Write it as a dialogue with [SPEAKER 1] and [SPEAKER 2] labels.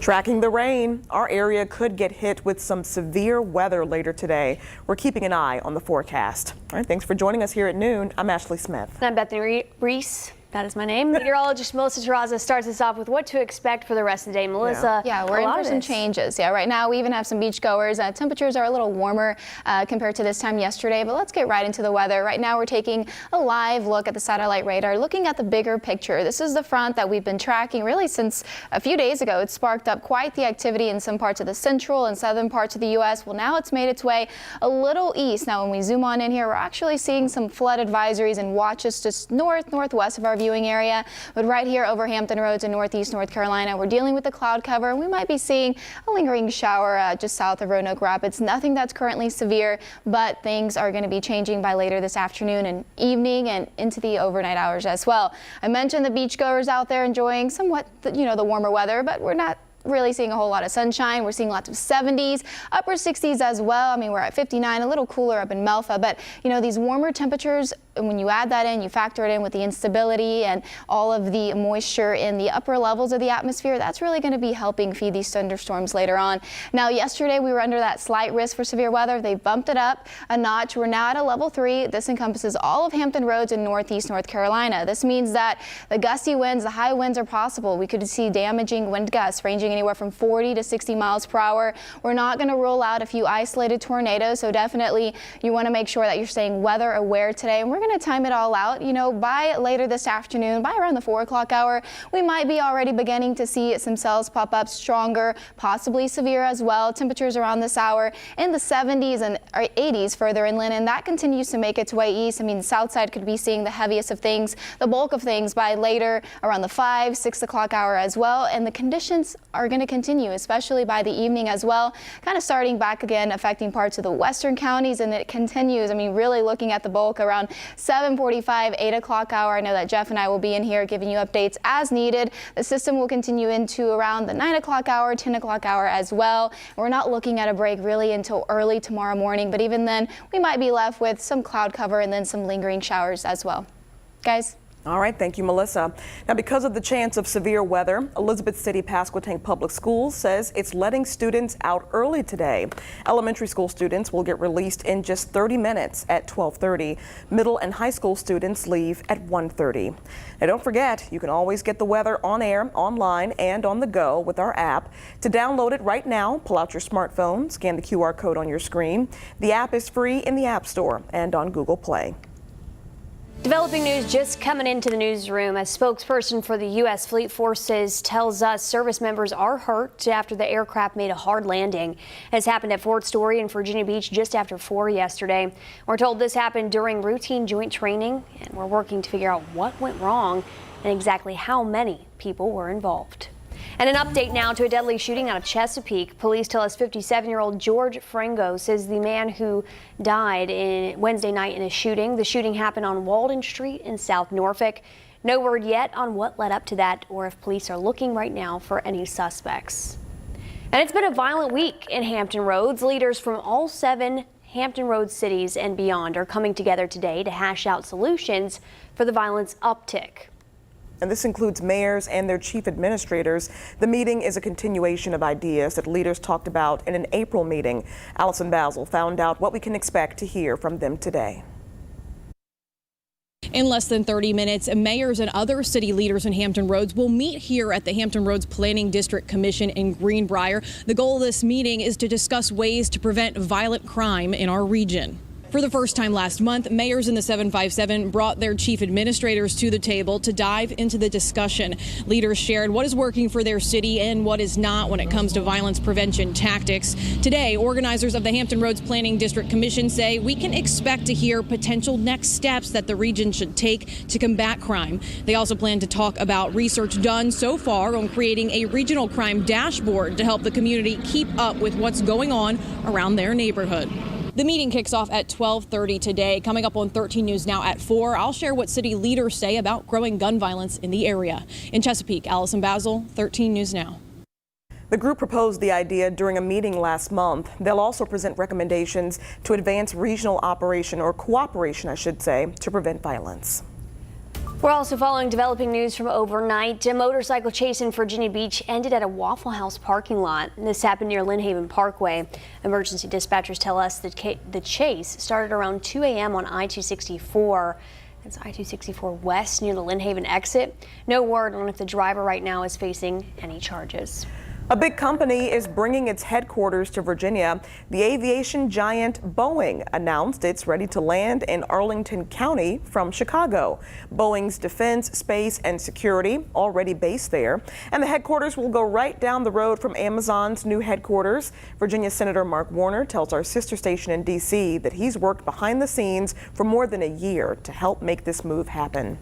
[SPEAKER 1] Tracking the rain, our area could get hit with some severe weather later today. We're keeping an eye on the forecast. All right, thanks for joining us here at noon. I'm Ashley Smith.
[SPEAKER 2] I'm Bethany Reese. That is my name. Meteorologist Melissa Terraza starts us off with what to expect for the rest of the day. Melissa,
[SPEAKER 3] yeah, we're in for some changes. Yeah, right now we even have some beach goers. Temperatures are a little warmer compared to this time yesterday, but let's get right into the weather. Right now we're taking a live look at the satellite radar, looking at the bigger picture. This is the front that we've been tracking really since a few days ago. It sparked up quite the activity in some parts of the central and southern parts of the U.S. Well, now it's made its way a little east. Now, when we zoom on in here, we're actually seeing some flood advisories and watches just northwest of our viewing area, but right here over Hampton Roads in northeast North Carolina, we're dealing with the cloud cover, and we might be seeing a lingering shower just south of Roanoke Rapids. Nothing that's currently severe, but things are going to be changing by later this afternoon and evening and into the overnight hours as well. I mentioned the beachgoers out there enjoying somewhat, the warmer weather, but we're not really seeing a whole lot of sunshine. We're seeing lots of 70s, upper 60s as well. I mean, we're at 59, a little cooler up in Melfa, but these warmer temperatures, when you add that in, you factor it in with the instability and all of the moisture in the upper levels of the atmosphere, that's really going to be helping feed these thunderstorms later on. Now, yesterday we were under that slight risk for severe weather. They bumped it up a notch. We're now at a level 3. This encompasses all of Hampton Roads in northeast North Carolina. This means that the gusty winds, the high winds are possible. We could see damaging wind gusts ranging anywhere from 40 to 60 miles per hour. We're not going to rule out a few isolated tornadoes, so definitely you want to make sure that you're staying weather aware today. And we're going to time it all out. By later this afternoon, by around the 4 o'clock hour, we might be already beginning to see some cells pop up stronger, possibly severe as well. Temperatures around this hour in the 70s and 80s further inland, and that continues to make its way east. I mean, the south side could be seeing the heaviest of things, the bulk of things by later around the 5, 6 o'clock hour as well. And the conditions are going to continue, especially by the evening as well, kind of starting back again, affecting parts of the western counties, and it continues. I mean, really looking at the bulk around 7:45, 8 o'clock hour. I know that Jeff and I will be in here giving you updates as needed. The system will continue into around the 9 o'clock hour, 10 o'clock hour as well. We're not looking at a break really until early tomorrow morning, but even then we might be left with some cloud cover and then some lingering showers as well. Guys.
[SPEAKER 1] All right, thank you, Melissa. Now, because of the chance of severe weather, Elizabeth City Pasquotank Public Schools says it's letting students out early today. Elementary school students will get released in just 30 minutes at 12:30. Middle and high school students leave at 1:30. Now, don't forget, you can always get the weather on air, online, and on the go with our app. To download it right now, pull out your smartphone, scan the QR code on your screen. The app is free in the App Store and on Google Play.
[SPEAKER 2] Developing news just coming into the newsroom. A spokesperson for the U.S. Fleet Forces tells us service members are hurt after the aircraft made a hard landing. This happened at Fort Story and Virginia Beach just after 4 yesterday. We're told this happened during routine joint training, and we're working to figure out what went wrong and exactly how many people were involved. And an update now to a deadly shooting out of Chesapeake. Police tell us 57-year-old George Frangos is the man who died Wednesday night in a shooting. The shooting happened on Walden Street in South Norfolk. No word yet on what led up to that or if police are looking right now for any suspects. And it's been a violent week in Hampton Roads. Leaders from all 7 Hampton Roads cities and beyond are coming together today to hash out solutions for the violence uptick.
[SPEAKER 1] And this includes mayors and their chief administrators. The meeting is a continuation of ideas that leaders talked about in an April meeting. Allison Basil found out what we can expect to hear from them today.
[SPEAKER 4] In less than 30 minutes, mayors and other city leaders in Hampton Roads will meet here at the Hampton Roads Planning District Commission in Greenbrier. The goal of this meeting is to discuss ways to prevent violent crime in our region. For the first time last month, mayors in the 757 brought their chief administrators to the table to dive into the discussion. Leaders shared what is working for their city and what is not when it comes to violence prevention tactics. Today, organizers of the Hampton Roads Planning District Commission say we can expect to hear potential next steps that the region should take to combat crime. They also plan to talk about research done so far on creating a regional crime dashboard to help the community keep up with what's going on around their neighborhood. The meeting kicks off at 12:30 today. Coming up on 13 News Now at 4, I'll share what city leaders say about growing gun violence in the area. In Chesapeake, Allison Basil, 13 News Now.
[SPEAKER 1] The group proposed the idea during a meeting last month. They'll also present recommendations to advance regional operation or cooperation, I should say, to prevent violence.
[SPEAKER 2] We're also following developing news from overnight. A motorcycle chase in Virginia Beach ended at a Waffle House parking lot. This happened near Lynn Haven Parkway. Emergency dispatchers tell us that the chase started around 2 a.m. on I-264. That's I-264 west near the Lynn Haven exit. No word on if the driver right now is facing any charges.
[SPEAKER 1] A big company is bringing its headquarters to Virginia. The aviation giant Boeing announced it's ready to land in Arlington County from Chicago. Boeing's defense, space, and security already based there. And the headquarters will go right down the road from Amazon's new headquarters. Virginia Senator Mark Warner tells our sister station in D.C. that he's worked behind the scenes for more than a year to help make this move happen.